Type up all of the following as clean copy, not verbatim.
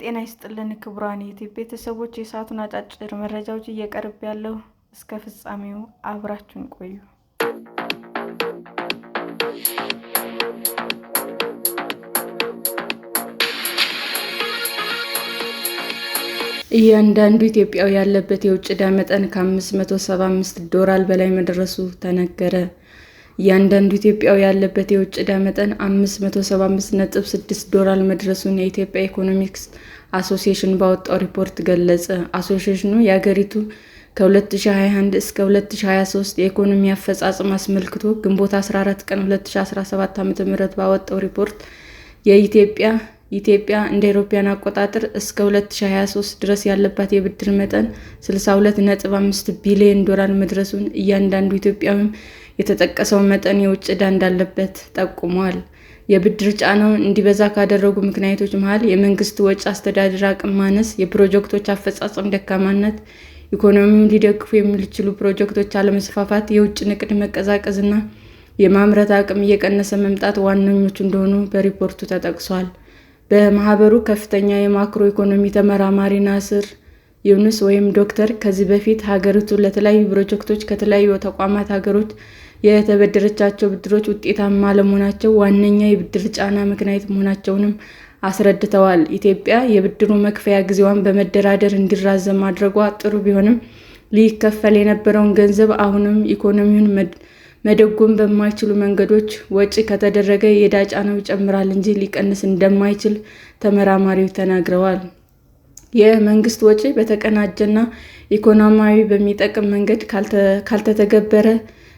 ጤና ይስጥልን ክቡራን የዩቲዩብ ቤተሰቦች፣ የሰዓቱን አጫጭር መረጃዎች እየቀርብ ያለው እስከ ፍጻሜው አብራችሁን ቆዩ። እያንዳንዱ ኢትዮጵያዊ ያለበት የውጭ ዕዳ መጠን ከ$575 በላይ መድረሱ ተነገረ። እያንዳንዱ ኢትዮጵያዊ ያለበት የውጭ ዕዳ መጠን $575.6 መድረሱን የኢትዮጵያ ኢኮኖሚክስ አሶሲዬሽን ባወጣው ሪፖርት ገለጸ። አሶሲዬሽኑ የአገሪቱ ከ2021 እስከ 2023 የኢኮኖሚ አፈጻጸም አስመልክቶ ግንቦት 14 ቀን 2017 ዓ.ም ባወጣው ሪፖርት ኢትዮጵያ እንደ አውሮፓውያን አቆጣጠር እስከ 2023 ድረስ ያለባት የብድር መጠን $62.5 ቢሊዮን መድረሱን፣ እያንዳንዱ ኢትዮጵያዊም የተጠቀሰው መጠን የውጭ ዕዳ እንዳለበት ጠቁሟል። የብድር ጫናው እንዲበዛ ካደረጉ ምክንያቶች መሃል የመንግስት ወጪ አስተዳደር አቅም ማነስ፣ የፕሮጀክቶች አፈጻጸም ደካማነት፣ ኢኮኖሚውን ሊደግፉ የሚችሉ ፕሮጀክቶች አለመስፋፋት፣ የውጭ ንግድ መቀዛቀዝ እና የማምረት አቅም እየቀነሰ መምጣት ዋነኞቹ እንደሆኑ በሪፖርቱ ተጠቅሷል። በማህበሩ ከፍተኛ የማክሮ ኢኮኖሚ ተመራማሪ ናስር ዩኑስ ዶክተር ከዚህ በፊት ሀገሪቱ ለተለያዩ ፕሮጀክቶች ከተለያዩ ተቋማት ሀገሮች የተበደረቻቸው ብድሮች ውጤታማ አለመሆናቸው ዋነኛ የብድር ጫና ምክንያት መሆናቸውንም አስረድተዋል። ኢትዮጵያ የብድሩ መክፈያ ጊዜዋን በመደራደር እንዲራዘም ማድረጓ ጥሩ ቢሆንም ሊከፈል የነበረውን ገንዘብ አሁንም ኢኮኖሚውን መደጎም በማይችሉ መንገዶች ወጪ ከተደረገ የዕዳ ጫናው ይጨምራል እንጂ ሊቀንስ እንደማይችል ተመራማሪው ተናግረዋል። የመንግስት ወጪ በተቀናጀና ኢኮኖሚያዊ በሚጠቅም መንገድ ካልተተገበረ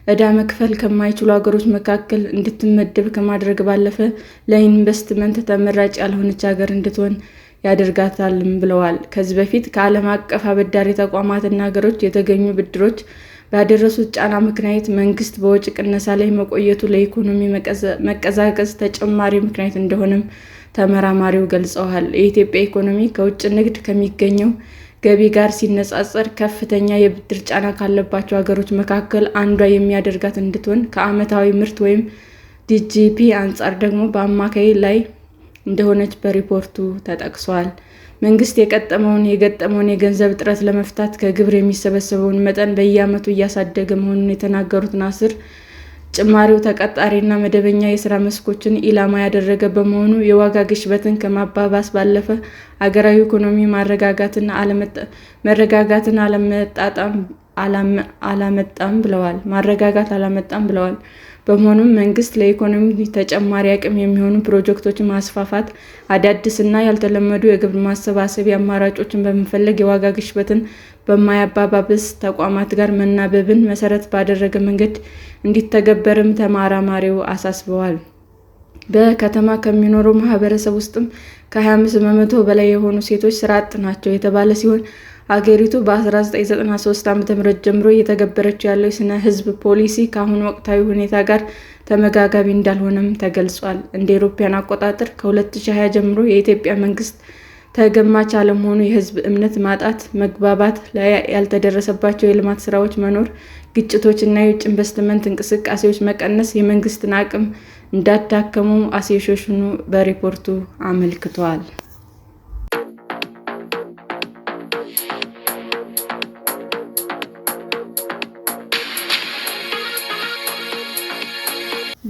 ዕዳ መክፈል ከማይችሉ አገሮች መካከል እንድትመደብ ከማድረግ ባለፈ ለኢንቨስትመንት ተመራጭ ያልሆነች ሀገር እንድትሆን ያደርጋታልም ብለዋል። ከዚህ በፊት ከዓለም አቀፍ አበዳሪ ተቋማትና ሀገሮች የተገኙ ብድሮች ባደረሱት ጫና ምክንያት መንግስት በወጪ ቅነሳ ላይ መቆየቱ ለኢኮኖሚ መቀዛቀዝ ተጨማሪ ምክንያት እንደሆነም ተመራማሪው ገልጸዋል። የኢትዮጵያ ኢኮኖሚ ከውጭ ንግድ ከሚገኘው ገቢ ጋር ሲነጻጸር ከፍተኛ የብድር ጫና ካለባቸው ሀገሮች መካከል አንዷ የሚያደርጋት እንድትሆን ከዓመታዊ ምርት ጂዲፒ አንጻር ደግሞ በአማካይ ላይ እንደሆነች በሪፖርቱ ተጠቅሷል። መንግስት የገጠመውን የገንዘብ እጥረት ለመፍታት ከግብር የሚሰበሰበውን መጠን በየዓመቱ እያሳደገ መሆኑን የተናገሩት ናስር፣ ጭማሪው ተቀጣሪና መደበኛ የሥራ መስኮችን ኢላማ ያደረገ በመሆኑ የዋጋ ግሽበትን ከማባባስ ባለፈ አገራዊ ኢኮኖሚ መረጋጋትን አላመጣም ብለዋል። በመሆኑም መንግስት ለኢኮኖሚ ተጨማሪ አቅም የሚሆኑ ፕሮጀክቶችን ማስፋፋት፣ አዳዲስና ያልተለመዱ የግብር ማሰባሰቢያ አማራጮችን በመፈለግ የዋጋ ግሽበትን በማያባብስ ተቋማት ጋር መናበብን መሰረት ባደረገ መንገድ እንዲተገበርም ተመራማሪው አሳስበዋል። በከተማ ከሚኖረው ማህበረሰብ ውስጥም ከ25 በመቶ በላይ የሆኑ ሴቶች ስራ አጥ ናቸው የተባለ ሲሆን አገሪቱ በ1993 ዓ.ም ጀምሮ እየተገበረችው ያለው የሥነ ሕዝብ ፖሊሲ ከአሁኑ ወቅታዊ ሁኔታ ጋር ተመጋጋቢ እንዳልሆነም ተገልጿል። እንደ አውሮፓውያን አቆጣጠር ከ2020 ጀምሮ የኢትዮጵያ መንግስት ተገማች አለመሆኑ፣ የህዝብ እምነት ማጣት፣ መግባባት ላይ ያልተደረሰባቸው የልማት ስራዎች መኖር፣ ግጭቶች እና የውጭ ኢንቨስትመንት እንቅስቃሴዎች መቀነስ የመንግስትን አቅም እንዳዳከሙ አሶሲዬሽኑ በሪፖርቱ አመልክቷል።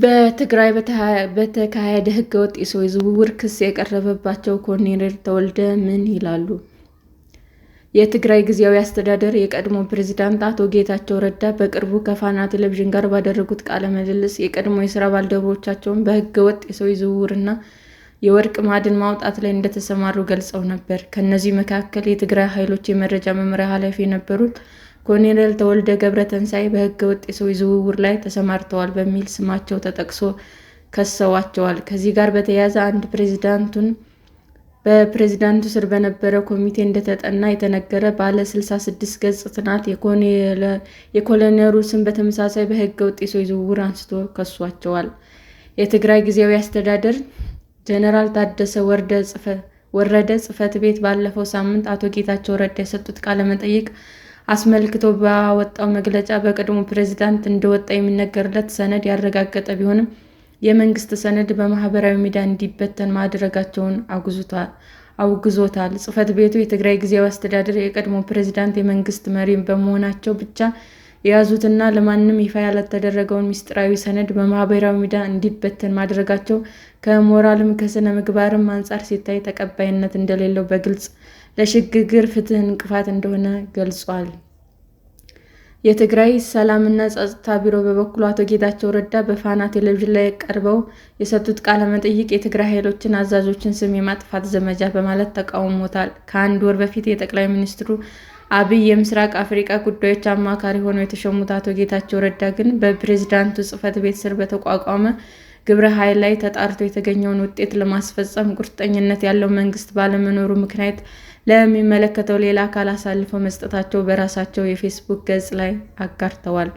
በትግራይ በተካሄደ ህገወጥ የሰው ዝውውር ክስ የቀረበባቸው ኮሎኔል ተወልደ ምን ይላሉ? የትግራይ ጊዜያዊ አስተዳደር የቀድሞ ፕሬዝዳንት አቶ ጌታቸው ረዳ በቅርቡ ከፋና ቴሌቪዥን ጋር ባደረጉት ቃለ ምልልስ የቀድሞ የሥራ ባልደረቦቻቸውን በህገወጥ የሰው ዝውውርና የወርቅ ማዕድን ማውጣት ላይ እንደተሰማሩ ገልጸው ነበር። ከእነዚህ መካከል የትግራይ ኃይሎች የመረጃ መምሪያ ኃላፊ የነበሩት ኮሎኔል ተወልደ ገብረተንሳኤ በህገወጥ የሰው ዝውውር ላይ ተሰማርተዋል በሚል ስማቸው ተጠቅሶ ከሰዋቸዋል። ከዚህ ጋር በተያያዘ አንድ በፕሬዝዳንቱ ስር በነበረ ኮሚቴ እንደተጠና የተነገረ ባለ 66 ገጽ ጥናት የኮሎኔሉ ስም በተመሳሳይ በህገወጥ የሰው ዝውውር አንስቶ ከሷቸዋል። የትግራይ ጊዜያዊ አስተዳደር ጀነራል ታደሰ ወረደ ጽሕፈት ቤት ባለፈው ሳምንት አቶ ጌታቸው ረዳ የሰጡት ቃለ መጠይቅ አስመልክቶ ባወጣው መግለጫ በቀድሞ ፕሬዝዳንት እንደወጣ የሚነገርለት ሰነድ ያረጋገጠ ቢሆንም የመንግስት ሰነድ በማህበራዊ ሚዲያ እንዲበተን ማድረጋቸውን አውግዞታል። ጽሕፈት ቤቱ የትግራይ ጊዜያዊ አስተዳደር የቀድሞ ፕሬዝዳንት የመንግስት መሪ በመሆናቸው ብቻ የያዙትና ለማንም ይፋ ያልተደረገውን ምስጢራዊ ሰነድ በማህበራዊ ሚዲያ እንዲበተን ማድረጋቸው ከሞራልም ከሥነ ምግባርም አንጻር ሲታይ ተቀባይነት እንደሌለው በግልጽ ለሽግግር ፍትህ እንቅፋት እንደሆነ ገልጿል። የትግራይ ሰላምና ጸጥታ ቢሮ በበኩሉ አቶ ጌታቸው ረዳ በፋና ቴሌቪዥን ላይ ቀርበው የሰጡት ቃለ መጠይቅ የትግራይ ኃይሎችን አዛዦችን ስም የማጥፋት ዘመቻ በማለት ተቃውሞታል። ከአንድ ወር በፊት የጠቅላይ ሚኒስትሩ አብይ የምስራቅ አፍሪካ ጉዳዮች አማካሪ ሆነው የተሾሙት አቶ ጌታቸው ረዳ ግን በፕሬዝዳንቱ ጽሕፈት ቤት ስር በተቋቋመ ግብረ ኃይል ላይ ተጣርቶ የተገኘውን ውጤት ለማስፈጸም ቁርጠኝነት ያለው መንግስት ባለመኖሩ ምክንያት ለሚመለከተው ሌላ አካል አሳልፈው መስጠታቸው በራሳቸው የፌስቡክ ገጽ ላይ አጋርተዋል።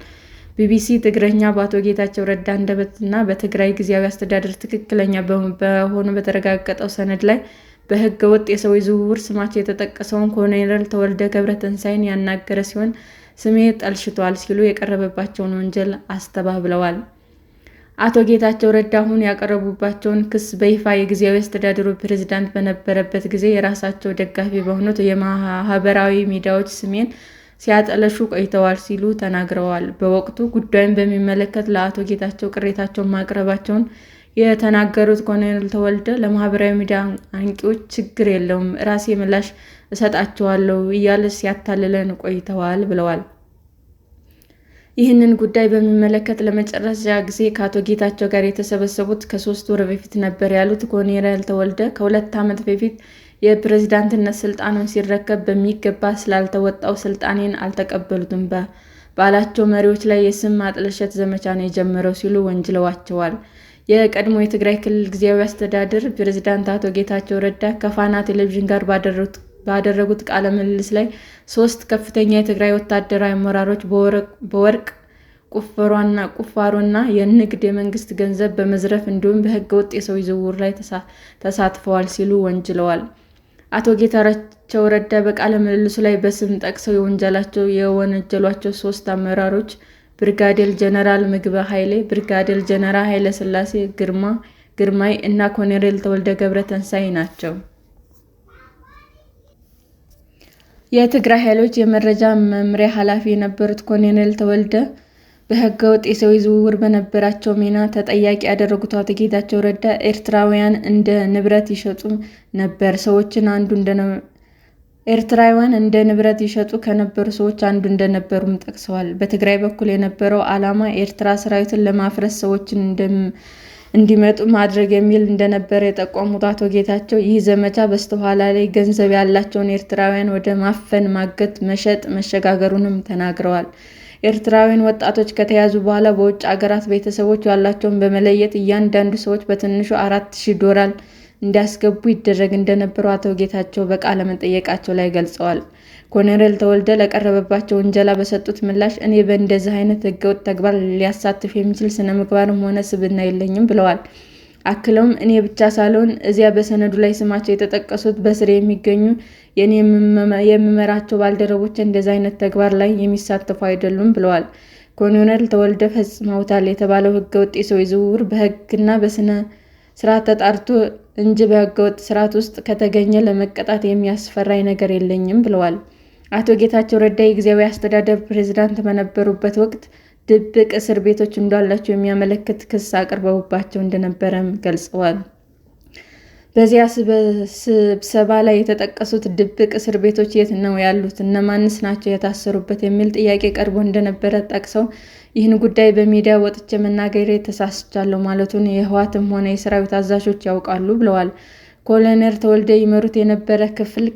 ቢቢሲ ትግረኛ በአቶ ጌታቸው ረዳ አንደበትና በትግራይ ጊዜያዊ አስተዳደር ትክክለኛ በሆኑ በተረጋገጠው ሰነድ ላይ በሕገ ወጥ የሰዎች ዝውውር ስማቸው የተጠቀሰውን ኮሎኔል ተወልደ ገብረትንሳኤን ያናገረ ሲሆን ስሜ ጠልሽቷል ሲሉ የቀረበባቸውን ወንጀል አስተባብለዋል። አቶ ጌታቸው ረዳ አሁን ያቀረቡባቸውን ክስ በይፋ የጊዜያዊ አስተዳደሩ ፕሬዝዳንት በነበረበት ጊዜ የራሳቸው ደጋፊ በሆኑት የማህበራዊ ሚዲያዎች ስሜን ሲያጠለሹ ቆይተዋል ሲሉ ተናግረዋል። በወቅቱ ጉዳዩን በሚመለከት ለአቶ ጌታቸው ቅሬታቸውን ማቅረባቸውን የተናገሩት ኮሎኔል ተወልደ ለማህበራዊ ሚዲያ አንቂዎች ችግር የለውም ራሴ ምላሽ እሰጣቸዋለሁ እያለ ሲያታልለን ቆይተዋል ብለዋል። ይህንን ጉዳይ በሚመለከት ለመጨረሻ ጊዜ ከአቶ ጌታቸው ጋር የተሰበሰቡት ከ3 ወር በፊት ነበር ያሉት ኮሎኔል ተወልደ ከ2 ዓመት በፊት የፕሬዝዳንትነት ስልጣኑን ሲረከብ በሚገባ ስላልተወጣው ስልጣኔን አልተቀበሉትም ባላቸው መሪዎች ላይ የስም ማጥላሸት ዘመቻ ነው የጀመረው ሲሉ ወንጅለዋቸዋል። የቀድሞ የትግራይ ክልል ጊዜያዊ አስተዳደር ፕሬዝዳንት አቶ ጌታቸው ረዳ ከፋና ቴሌቪዥን ጋር ባደረጉት ቃለ ምልልስ ላይ 3 ከፍተኛ የትግራይ ወታደራዊ አመራሮች በወርቅ ቁፋሮና የንግድ የመንግስት ገንዘብ በመዝረፍ እንዲሁም በሕገ ወጥ የሰዎች ዝውውር ላይ ተሳትፈዋል ሲሉ ወንጅለዋል። አቶ ጌታቸው ረዳ በቃለ ምልልሱ ላይ በስም ጠቅሰው የወነጀሏቸው 3 አመራሮች ብርጋዴር ጀነራል ምግበ ኃይሌ፣ ብርጋዴር ጀነራል ኃይለ ሥላሴ ግርማይ እና ኮሎኔል ተወልደ ገብረትንሳኤ ናቸው። የትግራይ ኃይሎች የመረጃ መምሪያ ኃላፊ የነበሩት ኮሎኔል ተወልደ በሕገ ወጥ የሰዎች ዝውውር በነበራቸው ሚና ተጠያቂ ያደረጉት አቶ ጌታቸው ረዳ ኤርትራውያን እንደ ንብረት ይሸጡ ነበር ኤርትራውያን እንደ ንብረት ይሸጡ ከነበሩ ሰዎች አንዱ እንደነበሩም ጠቅሰዋል። በትግራይ በኩል የነበረው ዓላማ የኤርትራ ሰራዊትን ለማፍረስ ሰዎችን እንዲመጡ ማድረግ የሚል እንደነበረ የጠቆሙት አቶ ጌታቸው ይህ ዘመቻ በስተኋላ ላይ ገንዘብ ያላቸውን ኤርትራውያን ወደ ማፈን፣ ማገት፣ መሸጥ መሸጋገሩንም ተናግረዋል። ኤርትራውያን ወጣቶች ከተያዙ በኋላ በውጭ አገራት ቤተሰቦች ያላቸውን በመለየት እያንዳንዱ ሰዎች በትንሹ $4,000 እንዲያስገቡ ይደረግ እንደነበሩ አቶ ጌታቸው በቃለ መጠይቃቸው ላይ ገልጸዋል። ኮሎኔል ተወልደ ለቀረበባቸው ውንጀላ በሰጡት ምላሽ እኔ በእንደዚህ አይነት ሕገወጥ ተግባር ሊያሳትፍ የሚችል ስነ ምግባርም ሆነ ስብዕና የለኝም ብለዋል። አክለውም እኔ ብቻ ሳልሆን እዚያ በሰነዱ ላይ ስማቸው የተጠቀሱት በስር የሚገኙ የኔ የምመራቸው ባልደረቦች እንደዚህ አይነት ተግባር ላይ የሚሳተፉ አይደሉም ብለዋል። ኮሎኔል ተወልደ ፈጽመውታል የተባለው ሕገወጥ የሰዎች ዝውውር በሕግና በስነ ስርዓት ተጣርቶ እንጂ በሕገወጥ ስርዓት ውስጥ ከተገኘ ለመቀጣት የሚያስፈራኝ ነገር የለኝም ብለዋል። አቶ ጌታቸው ረዳ የጊዜያዊ አስተዳደር ፕሬዝዳንት በነበሩበት ወቅት ድብቅ እስር ቤቶች እንዳላቸው የሚያመለክት ክስ አቅርበውባቸው እንደነበረም ገልጸዋል። በዚያ ስብሰባ ላይ የተጠቀሱት ድብቅ እስር ቤቶች የት ነው ያሉት? እነማንስ ናቸው የታሰሩበት? የሚል ጥያቄ ቀርቦ እንደነበረ ጠቅሰው ይህን ጉዳይ በሚዲያ ወጥቼ መናገሬ ተሳስቻለሁ ማለቱን የህወሓትም ሆነ የሰራዊት አዛዦች ያውቃሉ ብለዋል። ኮሎኔል ተወልደ ይመሩት የነበረ ክፍለ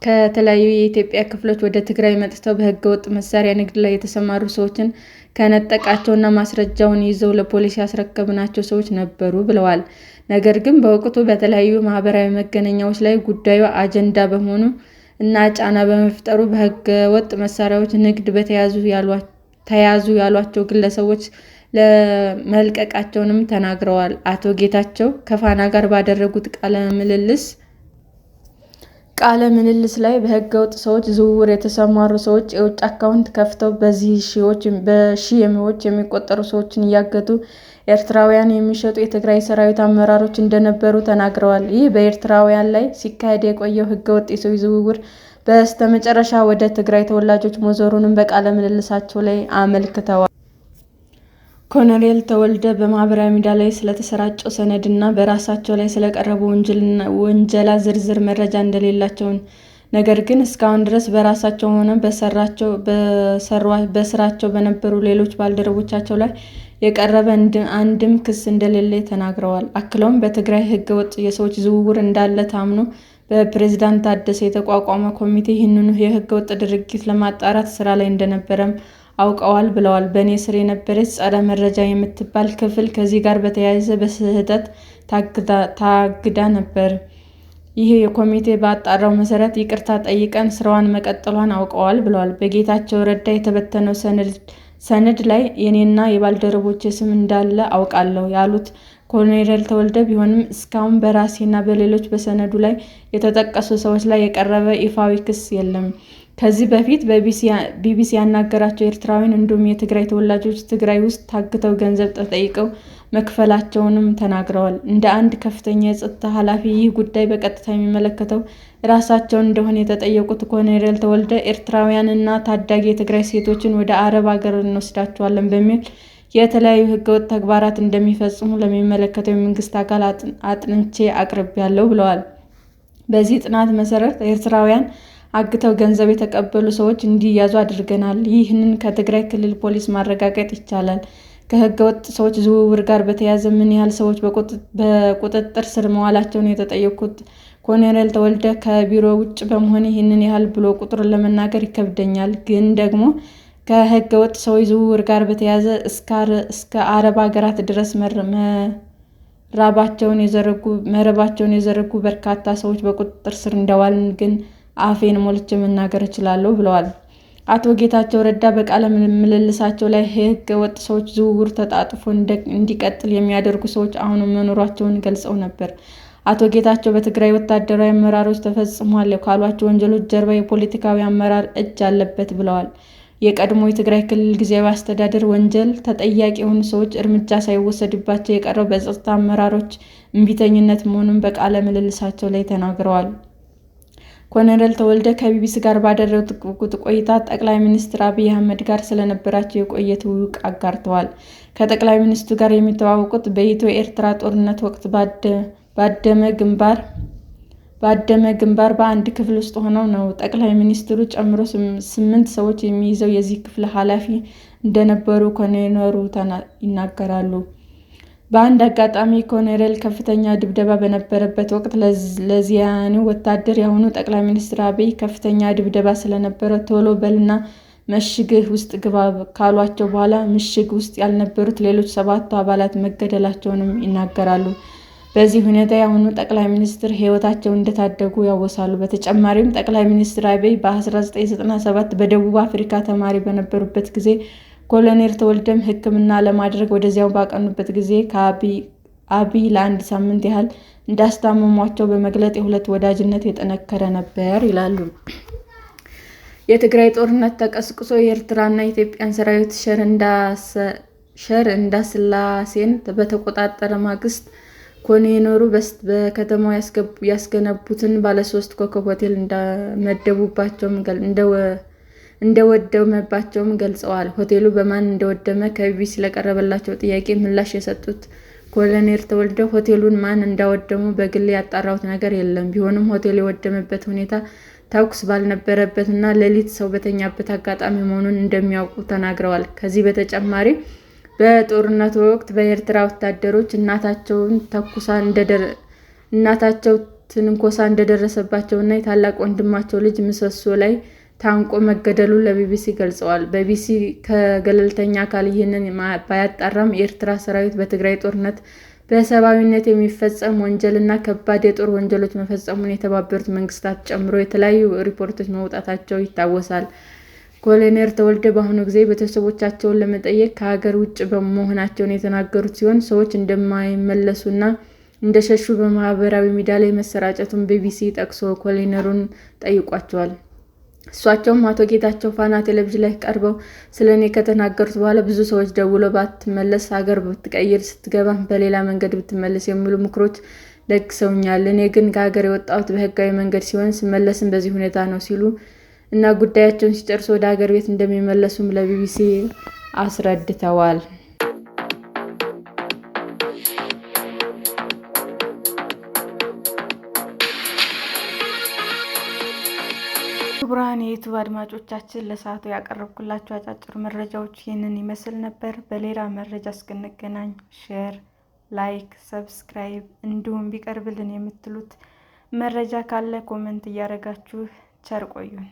ከተለያዩ የኢትዮጵያ ክፍሎች ወደ ትግራይ መጥተው በህገወጥ መሳሪያ ንግድ ላይ የተሰማሩ ሰዎችን ከነጠቃቸውና ማስረጃውን ይዘው ለፖሊስ ያስረከብናቸው ሰዎች ነበሩ ብለዋል። ነገር ግን በወቅቱ በተለያዩ ማህበራዊ መገናኛዎች ላይ ጉዳዩ አጀንዳ በመሆኑ እና ጫና በመፍጠሩ በህገወጥ መሳሪያዎች ንግድ ተያዙ ያሏቸው ግለሰቦች ለመልቀቃቸውንም ተናግረዋል። አቶ ጌታቸው ከፋና ጋር ባደረጉት ቃለ ምልልስ ቃለ ምልልስ ላይ በህገወጥ ሰዎች ዝውውር የተሰማሩ ሰዎች የውጭ አካውንት ከፍተው በሺዎች የሚቆጠሩ ሰዎችን እያገቱ ኤርትራውያን የሚሸጡ የትግራይ ሰራዊት አመራሮች እንደነበሩ ተናግረዋል። ይህ በኤርትራውያን ላይ ሲካሄድ የቆየው ህገወጥ የሰዎች ዝውውር በስተመጨረሻ ወደ ትግራይ ተወላጆች መዞሩንም በቃለ ምልልሳቸው ላይ አመልክተዋል። ኮሎኔል ተወልደ በማህበራዊ ሚዲያ ላይ ስለተሰራጨው ሰነድ እና በራሳቸው ላይ ስለቀረበው ውንጀላ ዝርዝር መረጃ እንደሌላቸው፣ ነገር ግን እስካሁን ድረስ በራሳቸውም ሆነ በስራቸው በነበሩ ሌሎች ባልደረቦቻቸው ላይ የቀረበ አንድም ክስ እንደሌለ ተናግረዋል። አክለውም በትግራይ ህገወጥ የሰዎች ዝውውር እንዳለ ታምኖ በፕሬዝዳንት ታደሰ የተቋቋመ ኮሚቴ ይህንኑ የህገወጥ ድርጊት ለማጣራት ስራ ላይ እንደነበረም አውቀዋል ብለዋል። በእኔ ስር የነበረች ጸረ መረጃ የምትባል ክፍል ከዚህ ጋር በተያያዘ በስህተት ታግዳ ነበር። ይህ ኮሚቴ ባጣራው መሰረት ይቅርታ ጠይቀን ስራዋን መቀጠሏን አውቀዋል ብለዋል። በጌታቸው ረዳ የተበተነው ሰነድ ላይ የኔና የባልደረቦቼ ስም እንዳለ አውቃለሁ ያሉት ኮሎኔል ተወልደ ቢሆንም እስካሁን በራሴና በሌሎች በሰነዱ ላይ የተጠቀሱ ሰዎች ላይ የቀረበ ይፋዊ ክስ የለም። ከዚህ በፊት ቢቢሲ ያናገራቸው ኤርትራውያን እንዲሁም የትግራይ ተወላጆች ትግራይ ውስጥ ታግተው ገንዘብ ተጠይቀው መክፈላቸውንም ተናግረዋል። እንደ አንድ ከፍተኛ የጸጥታ ኃላፊ ይህ ጉዳይ በቀጥታ የሚመለከተው ራሳቸውን እንደሆነ የተጠየቁት ኮሎኔል ተወልደ ኤርትራውያንና ታዳጊ የትግራይ ሴቶችን ወደ አረብ ሀገር እንወስዳቸዋለን በሚል የተለያዩ ህገወጥ ተግባራት እንደሚፈጽሙ ለሚመለከተው የመንግስት አካል አጥንቼ አቅርቤያለሁ ብለዋል። በዚህ ጥናት መሰረት ኤርትራውያን አግተው ገንዘብ የተቀበሉ ሰዎች እንዲያዙ አድርገናል። ይህንን ከትግራይ ክልል ፖሊስ ማረጋገጥ ይቻላል። ከህገወጥ ሰዎች ዝውውር ጋር በተያያዘ ምን ያህል ሰዎች በቁጥጥር ስር መዋላቸውን የተጠየቁት ኮሎኔል ተወልደ ከቢሮ ውጭ በመሆን ይህንን ያህል ብሎ ቁጥሩን ለመናገር ይከብደኛል፣ ግን ደግሞ ከህገወጥ ሰዎች ዝውውር ጋር በተያያዘ እስከ አረብ ሀገራት ድረስ መረባቸውን የዘረጉ በርካታ ሰዎች በቁጥጥር ስር እንደዋልን ግን አፌን ሞልቼ መናገር እችላለሁ ብለዋል። አቶ ጌታቸው ረዳ በቃለ ምልልሳቸው ላይ ህገ ወጥ ሰዎች ዝውውር ተጣጥፎ እንዲቀጥል የሚያደርጉ ሰዎች አሁንም መኖራቸውን ገልጸው ነበር። አቶ ጌታቸው በትግራይ ወታደራዊ አመራሮች ተፈጽሟል ካሏቸው ወንጀሎች ጀርባ የፖለቲካዊ አመራር እጅ አለበት ብለዋል። የቀድሞ የትግራይ ክልል ጊዜያዊ አስተዳደር ወንጀል ተጠያቂ የሆኑ ሰዎች እርምጃ ሳይወሰድባቸው የቀረው በጸጥታ አመራሮች እምቢተኝነት መሆኑን በቃለ ምልልሳቸው ላይ ተናግረዋል። ኮሎኔል ተወልደ ከቢቢሲ ጋር ባደረጉት ቆይታ ጠቅላይ ሚኒስትር አብይ አህመድ ጋር ስለነበራቸው የቆየ ትውውቅ አጋርተዋል። ከጠቅላይ ሚኒስትሩ ጋር የሚተዋወቁት በኢትዮ ኤርትራ ጦርነት ወቅት ባደመ ግንባር በአንድ ክፍል ውስጥ ሆነው ነው። ጠቅላይ ሚኒስትሩ ጨምሮ 8 ሰዎች የሚይዘው የዚህ ክፍል ኃላፊ እንደነበሩ ኮሎኔሉ ይናገራሉ። በአንድ አጋጣሚ ኮሎኔል ከፍተኛ ድብደባ በነበረበት ወቅት ለዚያኔው ወታደር የአሁኑ ጠቅላይ ሚኒስትር አብይ ከፍተኛ ድብደባ ስለነበረ ቶሎ በልና ምሽግህ ውስጥ ግባ ካሏቸው በኋላ ምሽግ ውስጥ ያልነበሩት ሌሎች 7 አባላት መገደላቸውንም ይናገራሉ። በዚህ ሁኔታ የአሁኑ ጠቅላይ ሚኒስትር ሕይወታቸውን እንደታደጉ ያወሳሉ። በተጨማሪም ጠቅላይ ሚኒስትር አብይ በ1997 በደቡብ አፍሪካ ተማሪ በነበሩበት ጊዜ ኮሎኔል ተወልደም ሕክምና ለማድረግ ወደዚያው ባቀኑበት ጊዜ ከአብይ ለ1 ሳምንት ያህል እንዳስታመሟቸው በመግለጽ የሁለቱ ወዳጅነት የጠነከረ ነበር ይላሉ። የትግራይ ጦርነት ተቀስቅሶ የኤርትራና የኢትዮጵያን ሰራዊት ሸር እንዳስላሴን በተቆጣጠረ ማግስት ኮሎኔሉ በከተማው ያስገነቡትን ባለሶስት ኮከብ ሆቴል እንደወደመባቸውም ገልጸዋል። ሆቴሉ በማን እንደወደመ ከቢቢሲ ለቀረበላቸው ጥያቄ ምላሽ የሰጡት ኮሎኔል ተወልደ ሆቴሉን ማን እንዳወደመው በግል ያጣራሁት ነገር የለም፣ ቢሆንም ሆቴሉ የወደመበት ሁኔታ ተኩስ ባልነበረበትና ሌሊት ሰው በተኛበት አጋጣሚ መሆኑን እንደሚያውቁ ተናግረዋል። ከዚህ በተጨማሪ በጦርነቱ ወቅት በኤርትራ ወታደሮች እናታቸው ትንኮሳ እንደደረሰባቸውና የታላቅ ወንድማቸው ልጅ ምሰሶ ላይ ታንቆ መገደሉን ለቢቢሲ ገልጸዋል። ቢቢሲ ከገለልተኛ አካል ይህንን ባያጣራም የኤርትራ ሰራዊት በትግራይ ጦርነት በሰብአዊነት የሚፈጸም ወንጀልና ከባድ የጦር ወንጀሎች መፈጸሙን የተባበሩት መንግስታት ጨምሮ የተለያዩ ሪፖርቶች መውጣታቸው ይታወሳል። ኮሎኔል ተወልደ በአሁኑ ጊዜ ቤተሰቦቻቸውን ለመጠየቅ ከሀገር ውጭ መሆናቸውን የተናገሩት ሲሆን ሰዎች እንደማይመለሱና እንደሸሹ በማህበራዊ ሚዲያ ላይ መሰራጨቱን ቢቢሲ ጠቅሶ ኮሎኔሉን ጠይቋቸዋል። እሳቸውም አቶ ጌታቸው ፋና ቴሌቪዥን ላይ ቀርበው ስለ እኔ ከተናገሩት በኋላ ብዙ ሰዎች ደውለው ባትመለስ፣ ሀገር ብትቀይር፣ ስትገባ በሌላ መንገድ ብትመለስ የሚሉ ምክሮች ለግሰውኛል። እኔ ግን ከሀገር የወጣሁት በህጋዊ መንገድ ሲሆን ስመለስም በዚህ ሁኔታ ነው ሲሉ እና ጉዳያቸውን ሲጨርሱ ወደ ሀገር ቤት እንደሚመለሱም ለቢቢሲ አስረድተዋል። ክቡራን የዩቲዩብ አድማጮቻችን ለሰዓቱ ያቀረብኩላችሁ አጫጭር መረጃዎች ይህንን ይመስል ነበር። በሌላ መረጃ እስክንገናኝ ሼር፣ ላይክ፣ ሰብስክራይብ እንዲሁም ቢቀርብልን የምትሉት መረጃ ካለ ኮሜንት እያደረጋችሁ ቸር ቆዩን።